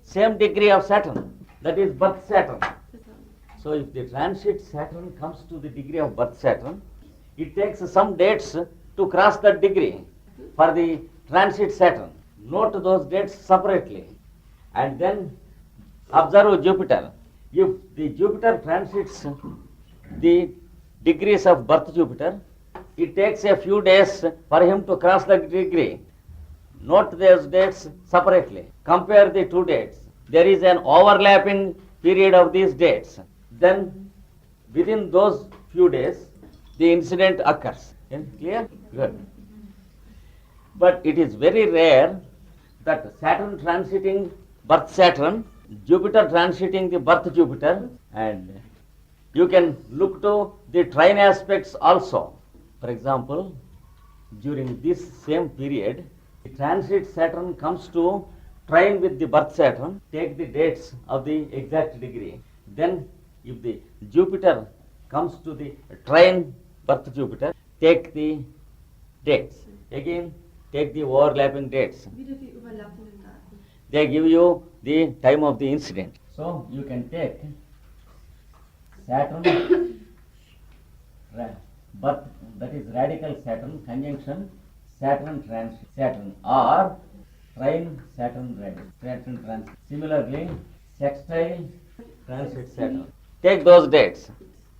same degree of Saturn, that is birth Saturn. So if the transit Saturn comes to the degree of birth Saturn, it takes some dates to cross that degree for the transit Saturn. Note those dates separately and then observe Jupiter. If the Jupiter transits the degrees of birth Jupiter, it takes a few days for him to cross the degree. Note those dates separately. Compare the two dates. There is an overlapping period of these dates. Then within those few days, the incident occurs. Clear? Good. But it is very rare that Saturn transiting birth Saturn, Jupiter transiting the birth Jupiter, and you can look to the trine aspects also. For example, during this same period, the transit Saturn comes to trine with the birth Saturn, take the dates of the exact degree. Then if the Jupiter comes to the trine birth Jupiter, take the dates. Again, take the overlapping dates. Wieder die überlappenden Daten. They give you the time of the incident. So you can take Saturn, birth, that is radical Saturn conjunction Saturn transit Saturn, or trine Saturn transit. Similarly, sextile transit Saturn. Take those dates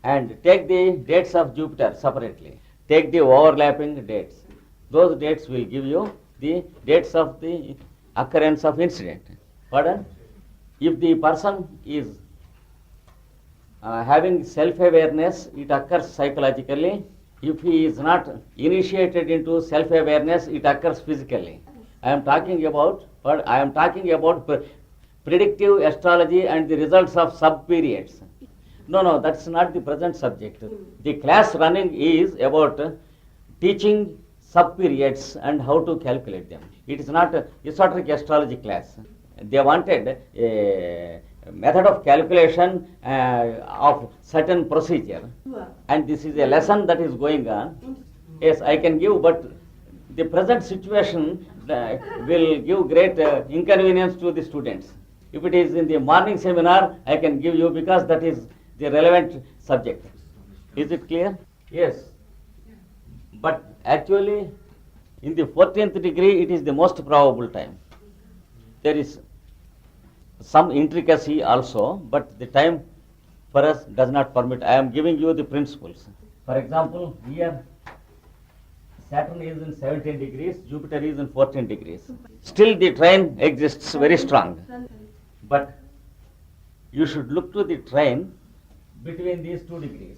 and take the dates of Jupiter separately. Take the overlapping dates. Those dates will give you the dates of the occurrence of incident. Pardon? If the person is having self-awareness, it occurs psychologically. If he is not initiated into self-awareness, it occurs physically. I am talking about predictive astrology and the results of sub-periods. No, that's not the present subject. The class running is about teaching sub-periods and how to calculate them. It is not a esoteric astrology class. They wanted a method of calculation of certain procedure, and this is a lesson that is going on. Yes, I can give, but the present situation will give great inconvenience to the students. If it is in the morning seminar, I can give you because that is the relevant subject. Is it clear? Yes. But actually, in the 14th degree, it is the most probable time. There is some intricacy also, but the time for us does not permit. I am giving you the principles. For example, here Saturn is in 17 degrees, Jupiter is in 14 degrees. Still the trine exists very strong. But you should look to the trine between these 2 degrees.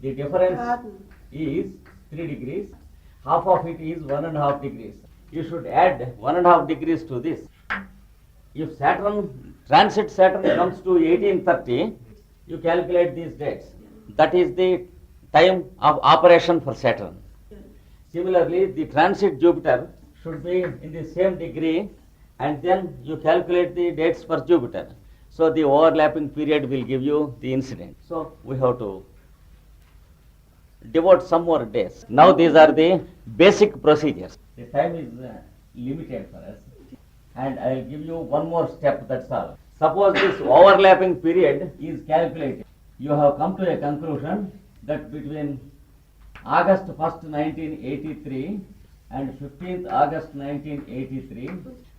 The difference is 3 degrees. Half of it is 1.5 degrees. You should add 1.5 degrees to this. If transit Saturn comes to 1830, you calculate these dates. That is the time of operation for Saturn. Similarly, the transit Jupiter should be in the same degree, and then you calculate the dates for Jupiter. So the overlapping period will give you the incident. So we have to devote some more days. Now these are the basic procedures. The time is limited for us, and I will give you one more step, that's all. Suppose this overlapping period is calculated. You have come to a conclusion that between August 1st, 1983 and 15th August 1983,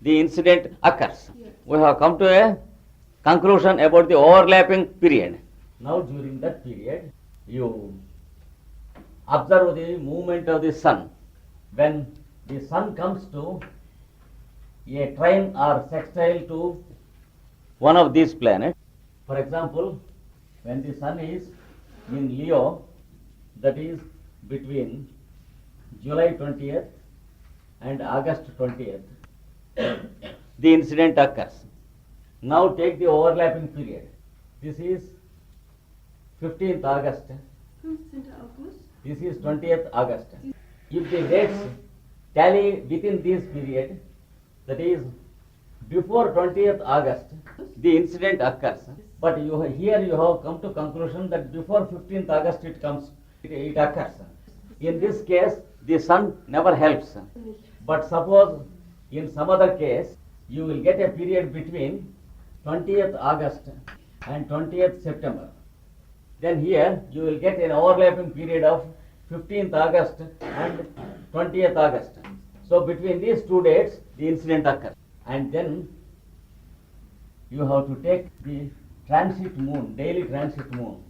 the incident occurs. We have come to a conclusion about the overlapping period. Now during that period, you observe the movement of the sun. When the sun comes to a trine or sextile to one of these planets, for example, when the sun is in Leo, that is between July 20th and August 20th, the incident occurs. Now take the overlapping period. This is 15th August. 15. August. This is 20th August. If the dates tally within this period, that is before 20th August, the incident occurs. But here you have come to conclusion that before 15th August it occurs. In this case, the sun never helps. But suppose in some other case, you will get a period between 20th August and 20th September. Then here you will get an overlapping period of 15th August and 20th August. So between these two dates, the incident occurs. And then you have to take the transit moon, daily transit moon,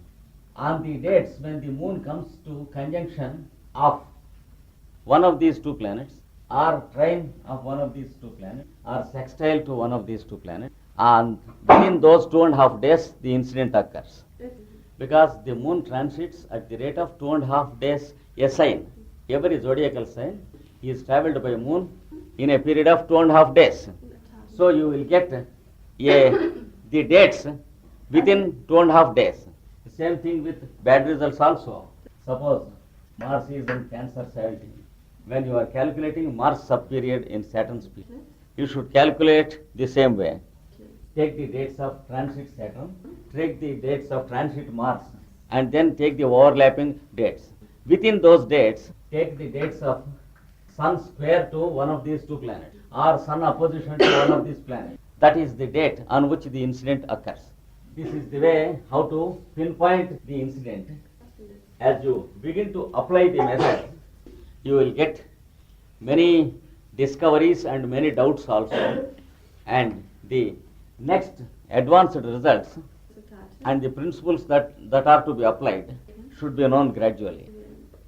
on the dates when the moon comes to conjunction of one of these two planets, or trine of one of these two planets, or sextile to one of these two planets. And within those 2.5 days, the incident occurs. Because the moon transits at the rate of 2.5 days a sign. Every zodiacal sign is travelled by moon in a period of 2.5 days. So you will get the dates within 2.5 days. The same thing with bad results also. Suppose Mars is in Cancer 17. When you are calculating Mars sub-period in Saturn's period, you should calculate the same way. Take the dates of transit Saturn, take the dates of transit Mars, and then take the overlapping dates. Within those dates, take the dates of Sun square to one of these two planets, or Sun opposition to one of these planets. That is the date on which the incident occurs. This is the way how to pinpoint the incident. As you begin to apply the method, you will get many discoveries and many doubts also, and the next advanced results and the principles that are to be applied should be known gradually.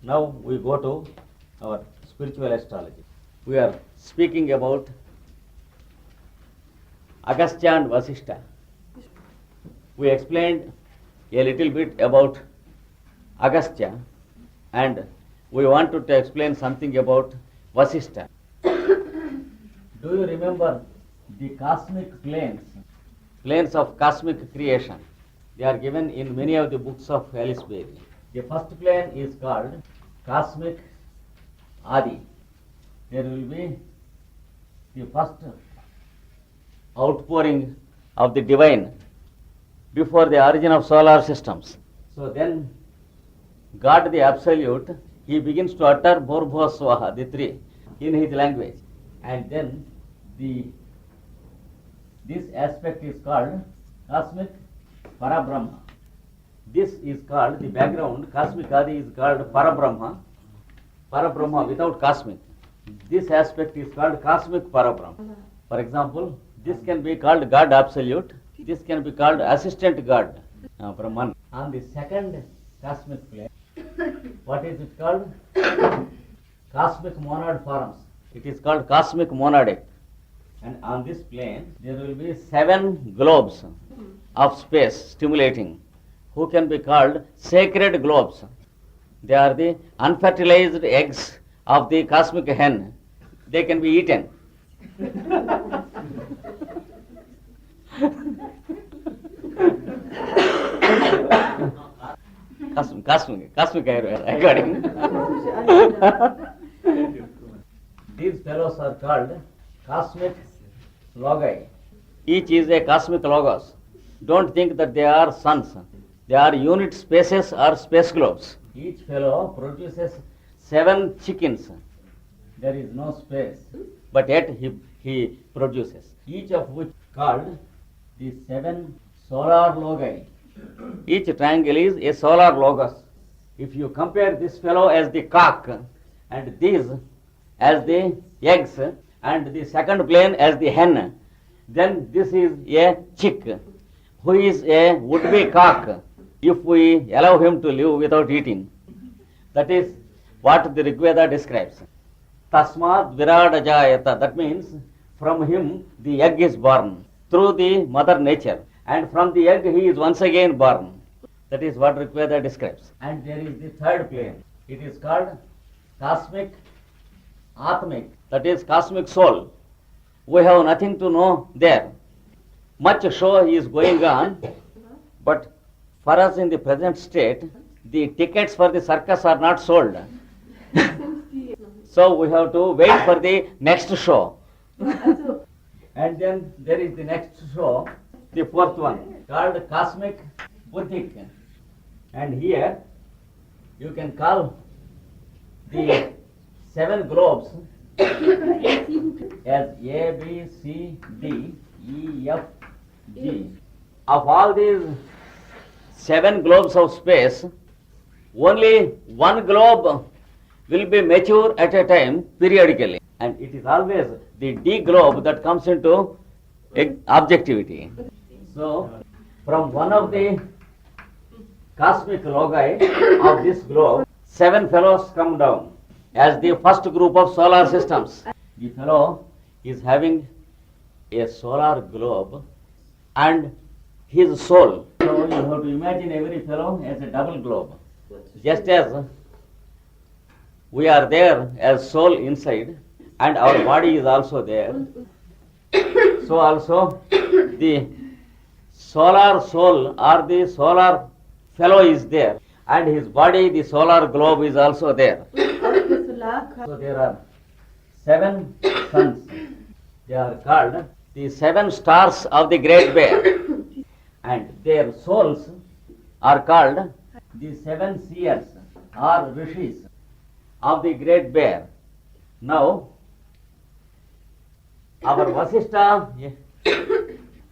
Now we go to our spiritual astrology. We are speaking about Agastya and Vasishtha. We explained a little bit about Agastya, and we wanted to explain something about Vasishtha. Do you remember the cosmic planes of cosmic creation? They are given in many of the books of Alice Bailey. The first plane is called cosmic Adi. There will be the first outpouring of the divine before the origin of solar systems. So then God the Absolute, he begins to utter Bhurvua Swaha, the three, in his language. And then this aspect is called cosmic Parabrahma. This is called, the background, cosmic Adi is called Parabrahma without cosmic. This aspect is called cosmic Parabrahma. For example, this can be called God Absolute, this can be called assistant God, Brahman. On the second cosmic plane, what is it called? Cosmic monad forms. It is called cosmic monadic. And on this plane, there will be 7 globes of space stimulating, who can be called sacred globes. They are the unfertilized eggs of the cosmic hen. They can be eaten. Cosmic according. These fellows are called cosmic logi. Each is a cosmic logos. Don't think that they are suns. They are unit spaces or space globes. Each fellow produces 7 chickens. There is no space, but yet he produces. Each of which called the 7 solar logi. Each triangle is a solar logos. If you compare this fellow as the cock and these as the eggs and the second plane as the hen, then this is a chick who is a would-be cock if we allow him to live without eating. That is what the Rigveda describes. Tasmat virada jayata. That means from him the egg is born through the mother nature, and from the egg he is once again born. That is what Rigveda describes. And there is the third plane. It is called cosmic Atmic. That is cosmic soul. We have nothing to know there. Much show is going on, but for us in the present state, the tickets for the circus are not sold. So we have to wait for the next show. And then there is the next show, the fourth one, called Cosmic Buddhic. And here you can call the 7 globes as A, B, C, D, E, F, G. Of all these 7 globes of space, only one globe will be mature at a time periodically. And it is always the D globe that comes into objectivity. So, from one of the cosmic loci of this globe, 7 fellows come down as the first group of solar systems. The fellow is having a solar globe and his soul. So you have to imagine every fellow as a double globe. Just as we are there as soul inside and our body is also there, so also the solar soul or the solar fellow is there and his body, the solar globe, is also there. So there are 7 suns. They are called the 7 stars of the Great Bear, and their souls are called the 7 seers or rishis of the Great Bear. Now, our Vasishtha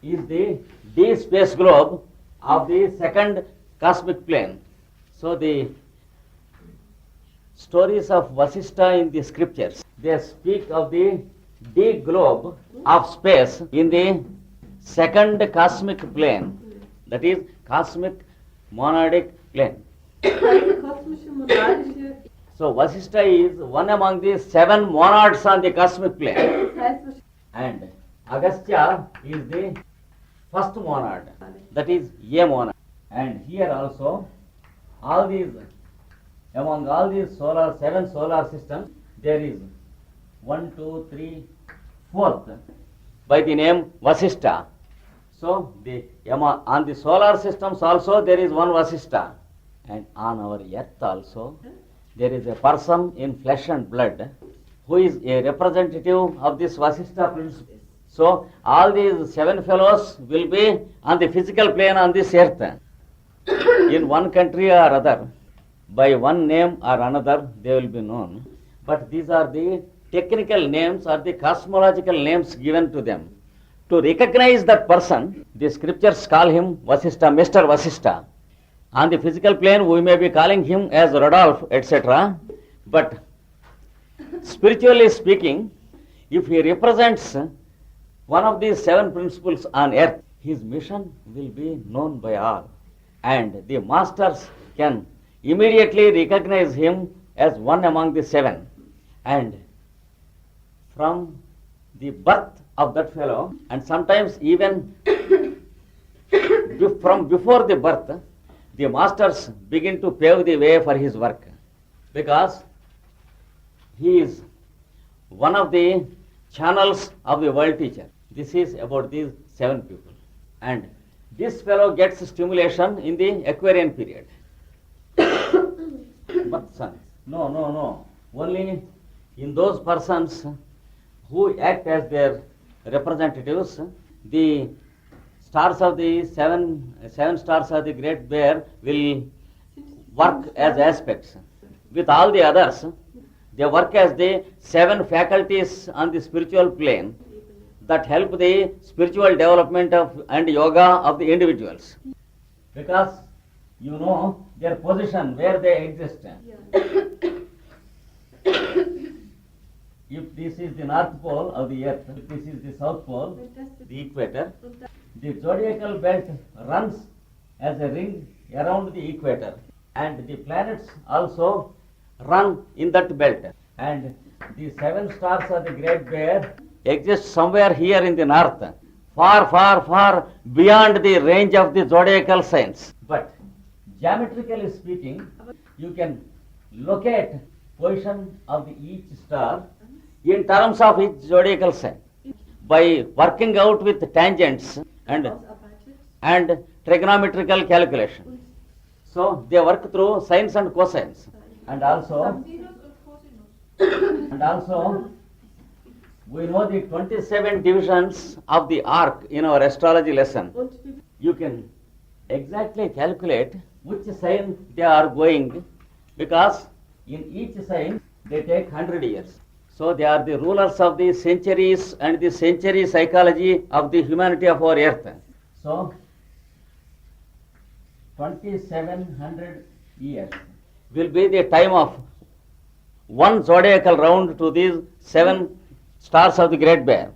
is the D space globe of the second cosmic plane. So the stories of Vasishtha in the scriptures, they speak of the D globe of space in the second cosmic plane, that is cosmic monadic plane. So Vasishtha is one among the 7 monads on the cosmic plane, and Agastya is the first monad, that is A monad. And here also, among all these 7 solar systems, there is 1, 2, 3, 4th by the name Vasishtha. So on the solar systems also there is one Vasishtha, and on our earth also there is a person in flesh and blood who is a representative of this Vasishtha principle. So all these 7 fellows will be on the physical plane on this earth. In one country or other, by one name or another, they will be known. But these are the technical names or the cosmological names given to them. To recognize that person, the scriptures call him Vasishtha, Mr. Vasishtha. On the physical plane, we may be calling him as Rodolph, etc. But spiritually speaking, if he represents one of these 7 principles on earth, his mission will be known by all. And the masters can immediately recognize him as one among the 7. And from the birth of that fellow, and sometimes even from before the birth, the masters begin to pave the way for his work, because he is one of the channels of the world teacher. This is about these 7 people. And this fellow gets stimulation in the Aquarian period. But son, no. Only in those persons who act as their representatives, the stars of the seven stars of the Great Bear will work as aspects. With all the others, they work as the 7 faculties on the spiritual plane that help the spiritual development of and yoga of the individuals. Because you know their position, where they exist. If this is the North Pole of the Earth, if this is the South Pole, the equator, the zodiacal belt runs as a ring around the equator, and the planets also run in that belt. And the 7 stars of the Great Bear exist somewhere here in the north, far beyond the range of the zodiacal signs. But geometrically speaking, you can locate position of each star in terms of each zodiacal sign by working out with tangents and trigonometrical calculation. So they work through sines and cosines, and also we know the 27 divisions of the arc in our astrology lesson. You can exactly calculate which sign they are going, because in each sign they take 100 years. So they are the rulers of the centuries and the century psychology of the humanity of our earth. So 2700 years will be the time of one zodiacal round to these 7 stars of the Great Bear.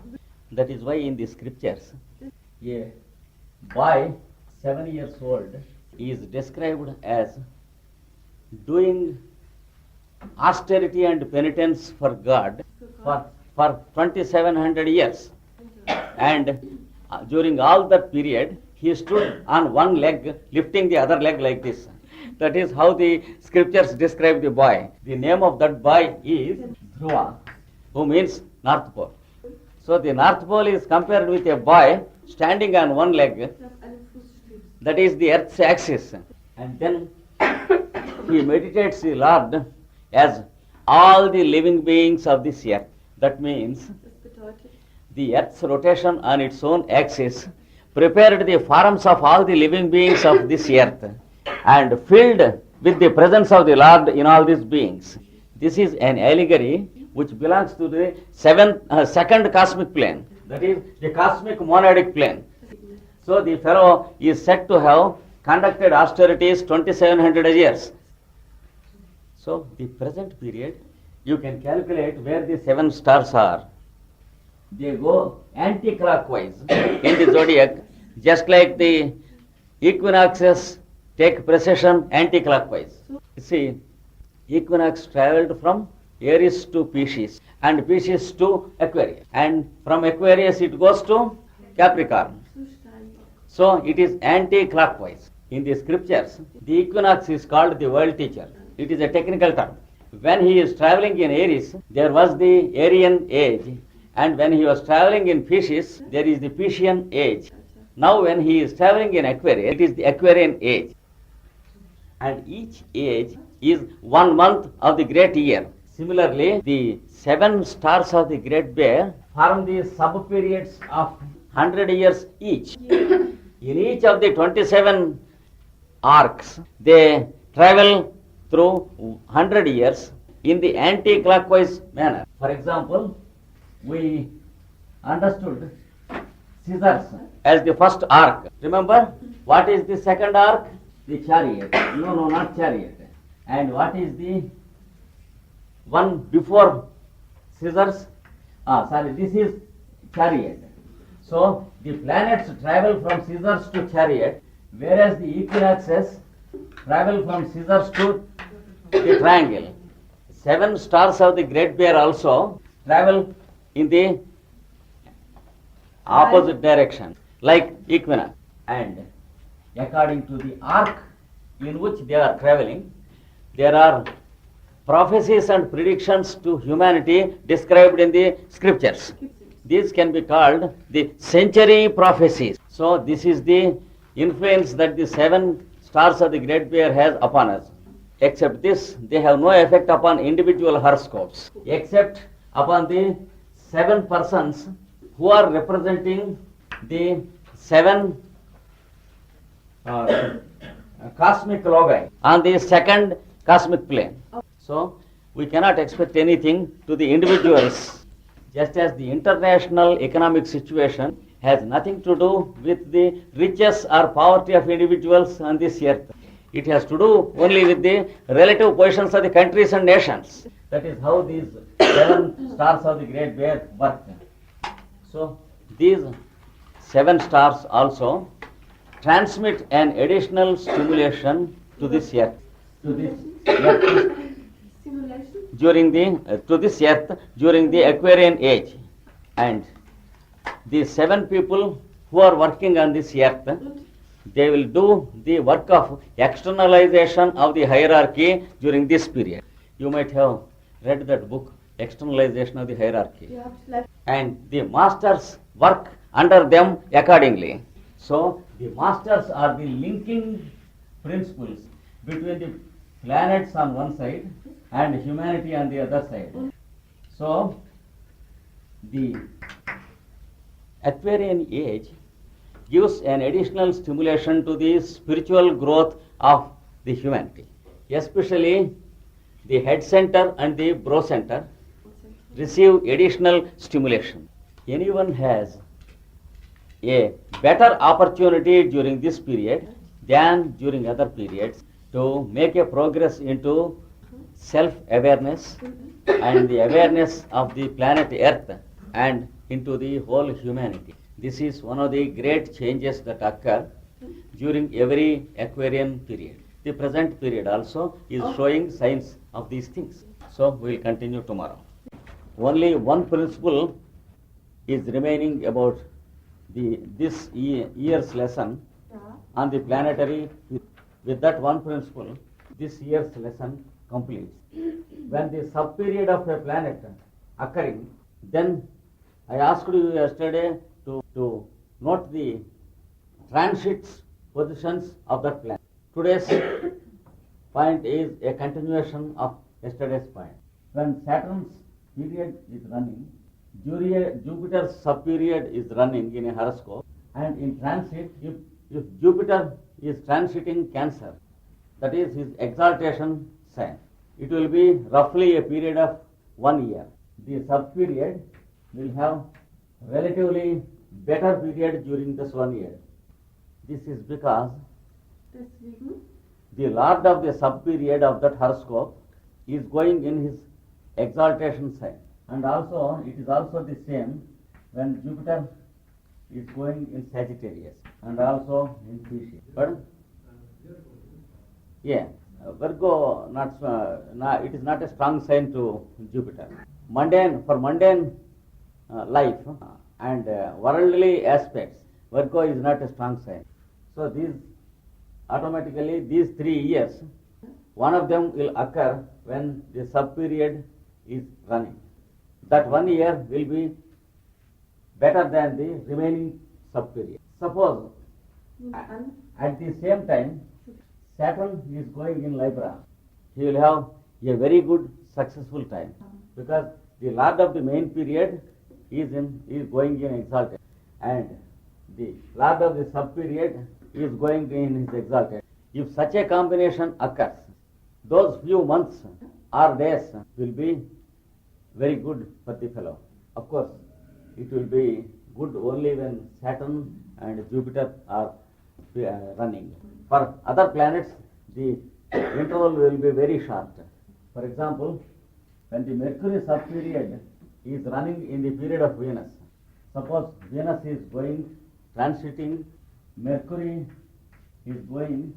That is why in the scriptures, a boy 7 years old is described as doing austerity and penitence for God for 2700 years. And during all that period, he stood on one leg, lifting the other leg like this. That is how the scriptures describe the boy. The name of that boy is Dhruva, who means North Pole. So the North Pole is compared with a boy standing on one leg, that is the earth's axis. And then he meditates the Lord as all the living beings of this earth. That means the earth's rotation on its own axis prepared the forms of all the living beings of this earth and filled with the presence of the Lord in all these beings. This is an allegory which belongs to the second cosmic plane, that is the cosmic monadic plane. So the fellow is said to have conducted austerities 2700 years. So the present period, you can calculate where the 7 stars are. They go anti-clockwise in the zodiac, just like the equinoxes take precession anti-clockwise. See, equinox traveled from Aries to Pisces, and Pisces to Aquarius, and from Aquarius it goes to Capricorn. So it is anti-clockwise. In the scriptures, the equinox is called the world teacher. It is a technical term. When he is traveling in Aries, there was the Aryan age, and when he was traveling in Pisces, there is the Piscean age. Now when he is traveling in Aquarius, it is the Aquarian age. And each age is 1 month of the great year. Similarly, the 7 stars of the Great Bear form the sub-periods of 100 years each. In each of the 27 arcs, they travel through 100 years in the anti-clockwise manner. For example, we understood scissors as the first arc. Remember, what is the second arc? The chariot. No, not chariot. And what is the one before scissors? This is chariot. So the planets travel from scissors to chariot, whereas the equinoxes travel from scissors to the triangle. 7 stars of the Great Bear also travel in the opposite direction, like equinox. And according to the arc in which they are traveling, there are prophecies and predictions to humanity described in the scriptures. These can be called the century prophecies. So this is the influence that the 7 stars of the Great Bear has upon us. Except this, they have no effect upon individual horoscopes, except upon the 7 persons who are representing the 7 cosmic logi on the second cosmic plane. So we cannot expect anything to the individuals, just as the international economic situation has nothing to do with the riches or poverty of individuals on this earth. It has to do only with the relative positions of the countries and nations. That is how these 7 stars of the Great Bear work. So these 7 stars also transmit an additional stimulation to this earth, during the Aquarian age. And the 7 people who are working on this earth, they will do the work of externalization of the hierarchy during this period. You might have read that book, Externalization of the Hierarchy. And the masters work under them accordingly. So the masters are the linking principles between the planets on one side and humanity on the other side. So the Aquarian age gives an additional stimulation to the spiritual growth of the humanity. Especially the head center and the brow center receive additional stimulation. Anyone has a better opportunity during this period than during other periods to make a progress into self-awareness and the awareness of the planet Earth and into the whole humanity. This is one of the great changes that occur during every Aquarian period. The present period also is showing signs of these things. So we will continue tomorrow. Only one principle is remaining about this year's lesson on the planetary. With that one principle, this year's lesson completes. When the sub-period of a planet occurring, then I asked you yesterday to note the transits positions of that planet. Today's point is a continuation of yesterday's point. When Saturn's period is running, Jupiter's sub-period is running in a horoscope, and in transit, if Jupiter is transiting Cancer, that is his exaltation sign, it will be roughly a period of 1 year. The sub-period will have relatively better period during this 1 year. This is because Deswegen the lord of the sub-period of that horoscope is going in his exaltation sign. And also, it is also the same when Jupiter is going in Sagittarius and also in Pisces. Pardon? Yeah, Virgo, it is not a strong sign to Jupiter. For mundane life and worldly aspects, Virgo is not a strong sign. So automatically these 3 years, one of them will occur when the sub-period is running. That 1 year will be better than the remaining sub-period. Suppose at the same time Saturn is going in Libra, he will have a very good successful time because the lord of the main period is going in exalted and the lord of the sub-period is going in his exalted. If such a combination occurs, those few months or days will be very good for the fellow. Of course, it will be good only when Saturn and Jupiter are running. For other planets, the interval will be very short. For example, when the Mercury sub-period is running in the period of Venus, suppose Venus is transiting, Mercury is going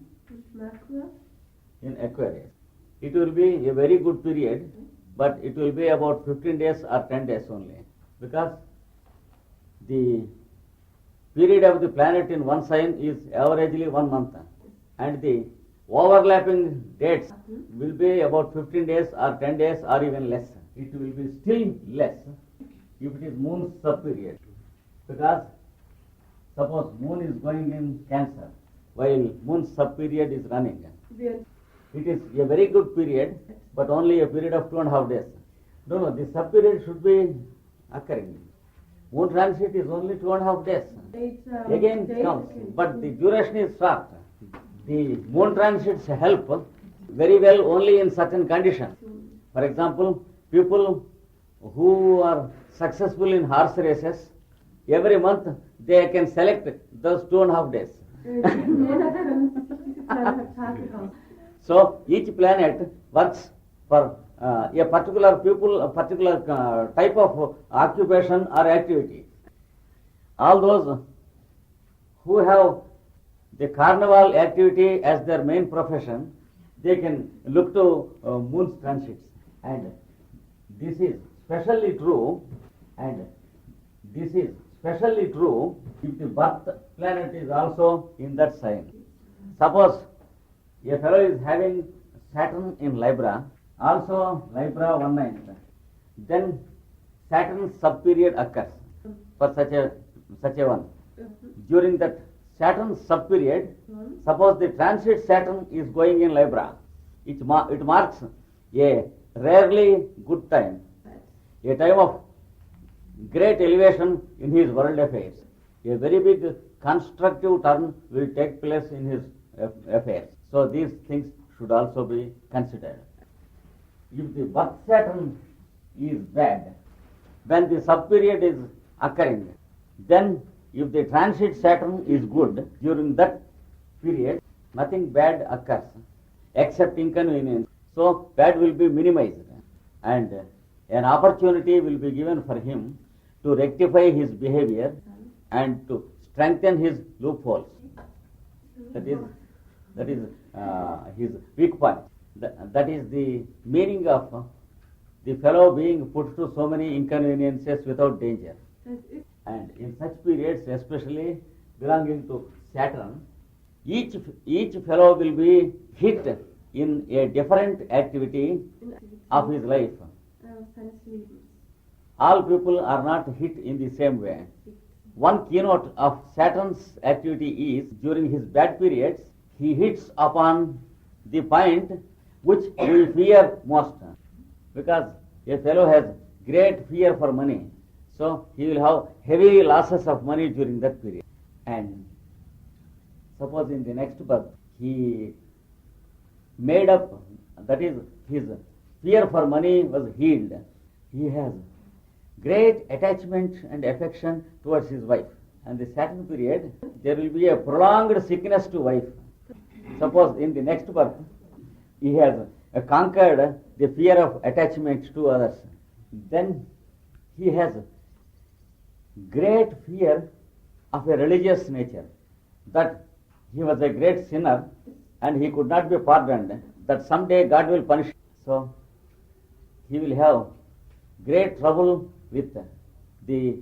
Merkur in Aquarius. It will be a very good period, but it will be about 15 days or 10 days only, because the period of the planet in one sign is averagely 1 month, and the overlapping dates will be about 15 days or 10 days or even less. It will be still less if it is moon's sub-period, because suppose moon is going in Cancer while moon's sub-period is running. It is a very good period, but only a period of 2.5 days. No, the sub-period should be occurring. Moon transit is only 2.5 days. Again comes, but the duration is short. The moon transits help very well only in certain conditions. For example, people who are successful in horse races, every month they can select those 2.5 days. So each planet works for a particular type of occupation or activity. All those who have the carnival activity as their main profession, they can look to moon's transits. And this is specially true, if the birth planet is also in that sign. Suppose a fellow is having Saturn in Libra, also Libra 1/9, then Saturn's sub-period occurs for such a one. During that Saturn's sub-period, suppose the transit Saturn is going in Libra, it marks a rarely good time, a time of great elevation in his world affairs. A very big constructive turn will take place in his affairs. So these things should also be considered. If the birth Saturn is bad, when the sub-period is occurring, then if the transit Saturn is good during that period, nothing bad occurs except inconvenience. So bad will be minimized and an opportunity will be given for him to rectify his behavior and to strengthen his loopholes. That is his weak point. That is the meaning of the fellow being put to so many inconveniences without danger. And in such periods, especially belonging to Saturn, each fellow will be hit in a different activity of his life. Seines Lebens. All people are not hit in the same way. One keynote of Saturn's activity is, during his bad periods, he hits upon the point which we fear most. Because a fellow has great fear for money, so he will have heavy losses of money during that period. And suppose in the next birth he made up, that is, his fear for money was healed. He has great attachment and affection towards his wife. And the Saturn period, there will be a prolonged sickness to wife. Suppose in the next birth, he has conquered the fear of attachment to others. Then he has great fear of a religious nature, that he was a great sinner and he could not be pardoned, that someday God will punish him. So he will have great trouble with the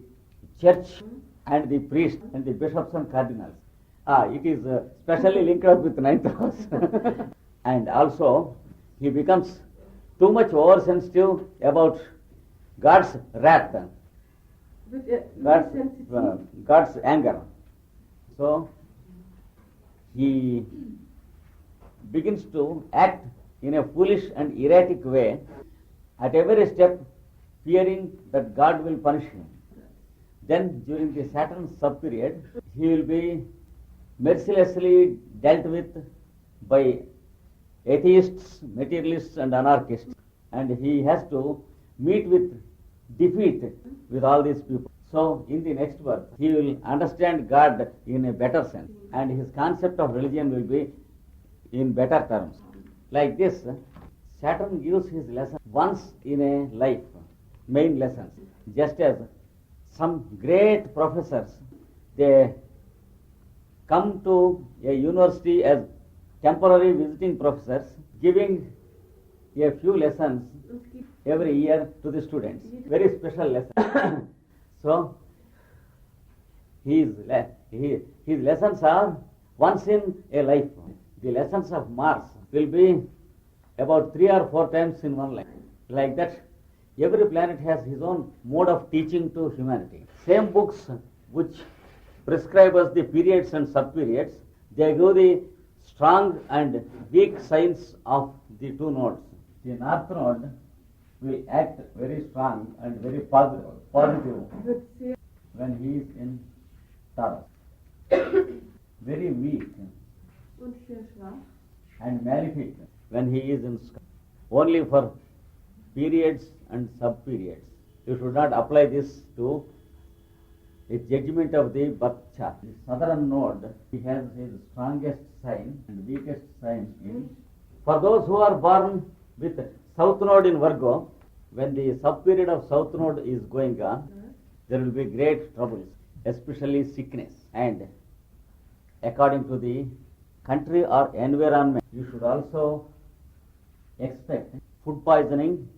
church and the priest and the bishops and cardinals. It is specially linked up with ninth house. And also he becomes too much oversensitive about God's wrath, God's anger. So he begins to act in a foolish and erratic way, at every step fearing that God will punish him. Then during the Saturn sub-period, he will be mercilessly dealt with by atheists, materialists and anarchists, and he has to meet with defeat with all these people. So in the next birth, he will understand God in a better sense, and his concept of religion will be in better terms. Like this, Saturn gives his lesson once in a life, main lessons. Just as some great professors, they come to a university as temporary visiting professors, giving a few lessons every year to the students, very special lessons. So his lessons are once in a life. The lessons of Mars will be about 3 or 4 times in one life. Like that, every planet has his own mode of teaching to humanity. Same books which prescribe us the periods and sub-periods, they give the strong and weak signs of the two nodes. The north node will act very strong and very positive when he is in Taurus. Very weak Und sehr schwach. and malefic when he is in Scorpio. Only for periods and sub-periods. You should not apply this to a judgment of the birth chart. The southern node, he has his strongest sign and weakest sign in. For those who are born with south node in Virgo, when the sub-period of south node is going on, there will be great troubles, especially sickness. And according to the country or environment, you should also expect food poisoning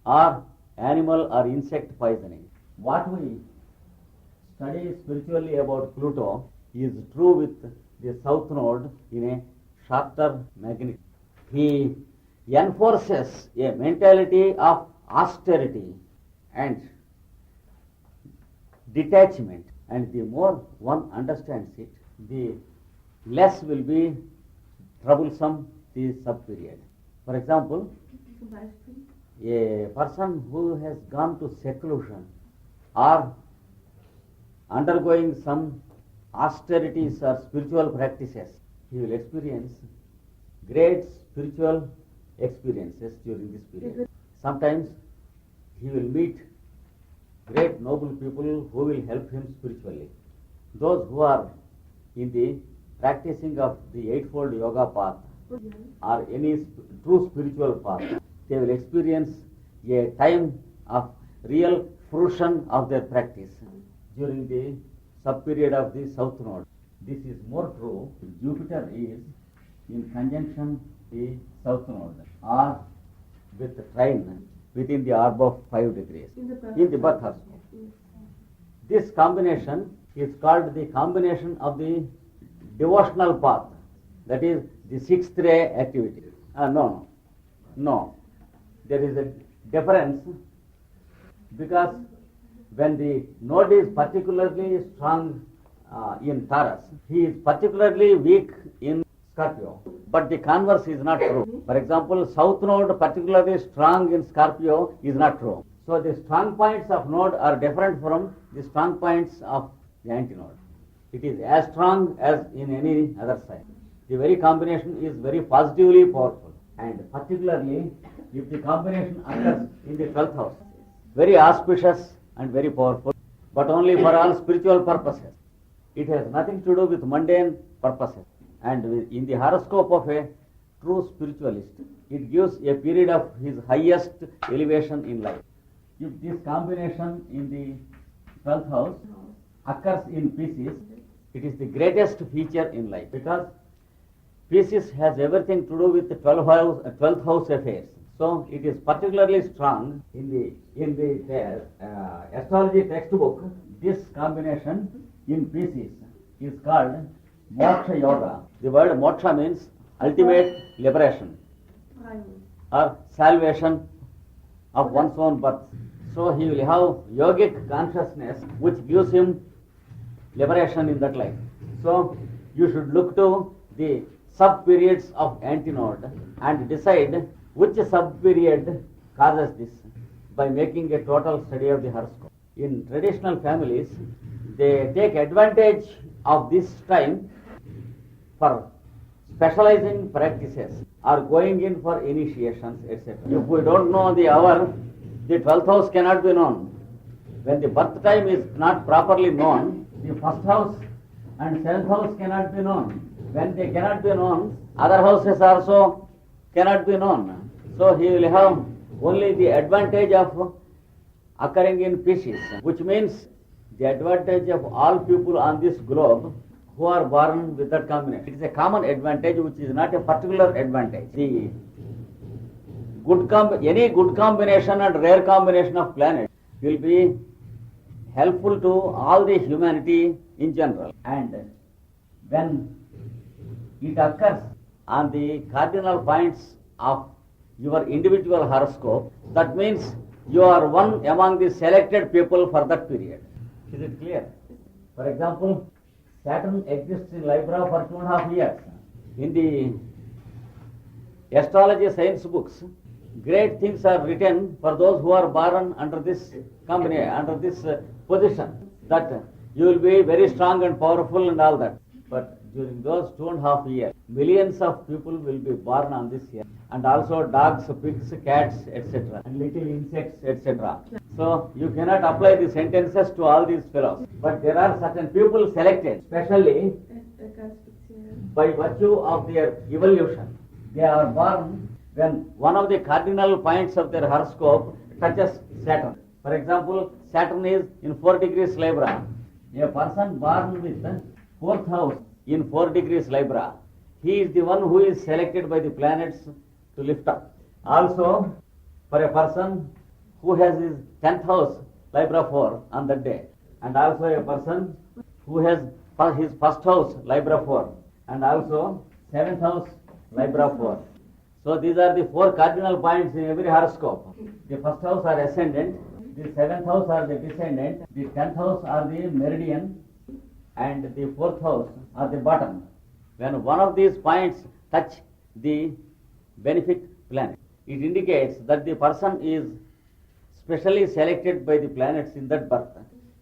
or animal or insect poisoning. What we study spiritually about Pluto is true with the south node in a shorter magnitude. He enforces a mentality of austerity and detachment, and the more one understands it, the less will be troublesome the sub-period. For example, Zum Beispiel. a person who has gone to seclusion or undergoing some austerities or spiritual practices, he will experience great spiritual experiences during this period. Sometimes he will meet great noble people who will help him spiritually. Those who are in the practicing of the eightfold yoga path or any true spiritual path, they will experience a time of real fruition of their practice during the sub-period of the south node. This is more true if Jupiter is in conjunction the south node or with the trine within the orb of 5 degrees In the birth in the birth horoscope. Yes. This combination is called the combination of the devotional path, that is the sixth ray activity. No. There is a difference because when the node is particularly strong in Taurus, he is particularly weak in Scorpio. But the converse is not true. For example, south node particularly strong in Scorpio is not true. So the strong points of node are different from the strong points of the antinode. It is as strong as in any other sign. The very combination is very positively powerful, and particularly if the combination occurs in the 12th house, very auspicious and very powerful, but only for all spiritual purposes. It has nothing to do with mundane purposes. And in the horoscope of a true spiritualist, it gives a period of his highest elevation in life. If this combination in the 12th house occurs in Pisces, it is the greatest feature in life because Pisces has everything to do with the 12th house affairs. So it is particularly strong in the astrology textbook. This combination in Pisces is called Moksha Yoga. The word moksha means ultimate liberation Right. or salvation of one's own birth. So he will have yogic consciousness which gives him liberation in that life. So you should look to the sub-periods of antinode and decide which sub-period causes this by making a total study of the horoscope. In traditional families, they take advantage of this time for specializing practices or going in for initiations, etc. If we don't know the hour, the 12th house cannot be known. When the birth time is not properly known, the first house and 7th house cannot be known. When they cannot be known, other houses also cannot be known. So he will have only the advantage of occurring in Pisces, which means the advantage of all people on this globe who are born with that combination. It is a common advantage which is not a particular advantage. The any good combination and rare combination of planets will be helpful to all the humanity in general. And when it occurs on the cardinal points of your individual horoscope, that means you are one among the selected people for that period. Is it clear? For example, Saturn exists in Libra for 2.5 years. In the astrology science books, great things are written for those who are born under this position, that you will be very strong and powerful and all that. But during those 2.5 years, millions of people will be born on this year, and also dogs, pigs, cats, etc., and little insects, etc. So you cannot apply the sentences to all these fellows. But there are certain people selected, especially by virtue of their evolution. They are born when one of the cardinal points of their horoscope touches Saturn. For example, Saturn is in 4 degrees Libra. A person born with 4th house in 4 degrees Libra, he is the one who is selected by the planets to lift up. Also, for a person who has his 10th house Libra 4 on that day, and also a person who has his first house Libra 4, and also 7th house Libra 4. So these are the 4 cardinal points in every horoscope. The first house are ascendant, the 7th house are the descendant, the 10th house are the meridian, and the 4th house are the bottom. When one of these points touch the benefic planet, it indicates that the person is specially selected by the planets in that birth.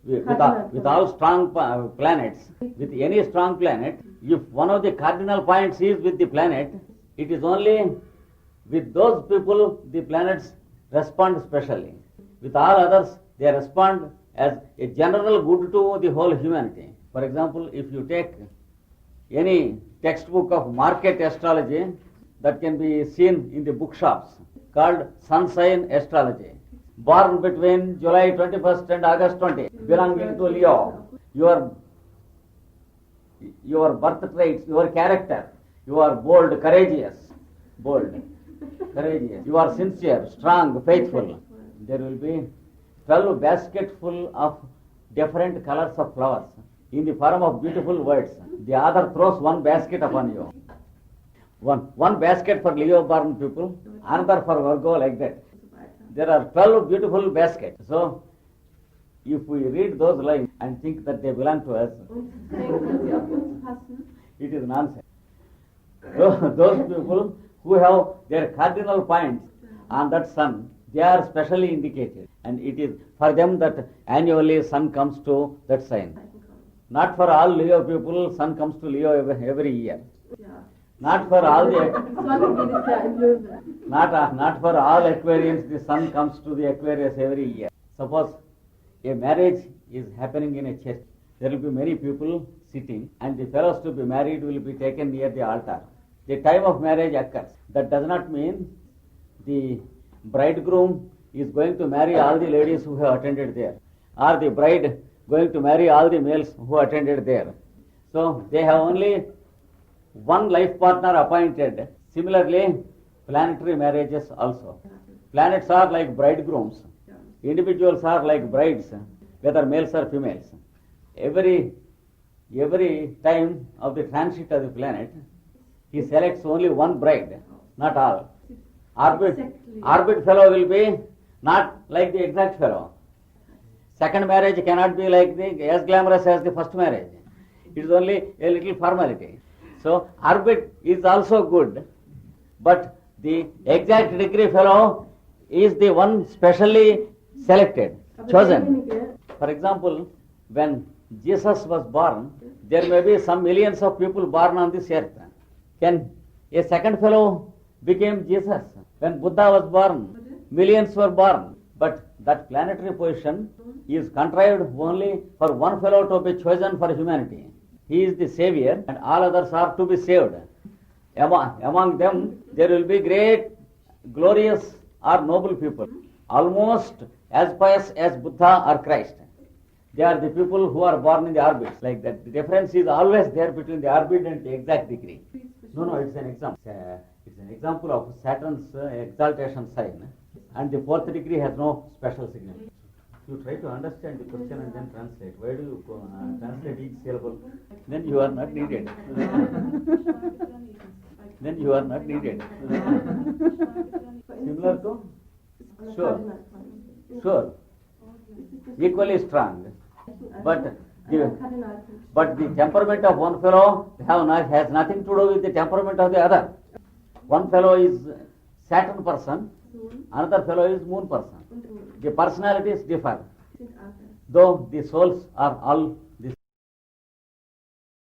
With all strong planets, with any strong planet, if one of the cardinal points is with the planet, it is only with those people the planets respond specially. With all others, they respond as a general good to the whole humanity. For example, if you take any textbook of market astrology that can be seen in the bookshops called Sun-Sign Astrology, born between July 21st and August 20, belonging to Leo, your birth traits, your character, you are bold, courageous, you are sincere, strong, faithful. There will be 12 basketful of different colors of flowers in the form of beautiful words. The other throws one basket upon you. One basket for Leo born people, another for Virgo, like that. There are 12 beautiful baskets. So, if we read those lines and think that they belong to us, Und denken, dass sie auf uns passen. it is nonsense. Those people who have their cardinal points on that sun, they are specially indicated. And it is for them that annually sun comes to that sign. Not for all Leo people, sun comes to Leo every year. Ja. Not for all the Sonne jedes Jahr im Löwe. not for all Aquarians, the sun comes to the Aquarius every year. Suppose a marriage is happening in a church. There will be many people sitting, and the fellows to be married will be taken near the altar. The time of marriage occurs. That does not mean the bridegroom is going to marry all the ladies who have attended there, or the bride going to marry all the males who attended there. So they have only one life partner appointed. Similarly, planetary marriages also. Planets are like bridegrooms. Individuals are like brides, whether males or females. Every time of the transit of the planet, he selects only one bride, not all. Orbit fellow will be not like the exact fellow. Second marriage cannot be like as glamorous as the first marriage. It is only a little formality. So orbit is also good, but the exact degree fellow is the one specially selected, chosen. For example, when Jesus was born, there may be some millions of people born on this earth. Can a second fellow became Jesus? When Buddha was born, millions were born. But that planetary position is contrived only for one fellow to be chosen for humanity. He is the savior and all others are to be saved. Among them, there will be great, glorious or noble people, almost as pious as Buddha or Christ. They are the people who are born in the orbits, like that. The difference is always there between the orbit and the exact degree. No, it's an example. It's an example of Saturn's exaltation sign, and the fourth degree has no special significance. You try to understand the question and then translate. Why do you translate each syllable? Then you are not needed. Then you are not needed. Similar to? Sure. Equally strong. But the temperament of one fellow has nothing to do with the temperament of the other. One fellow is Saturn person, another fellow is Moon person. The personalities differ, though the souls are all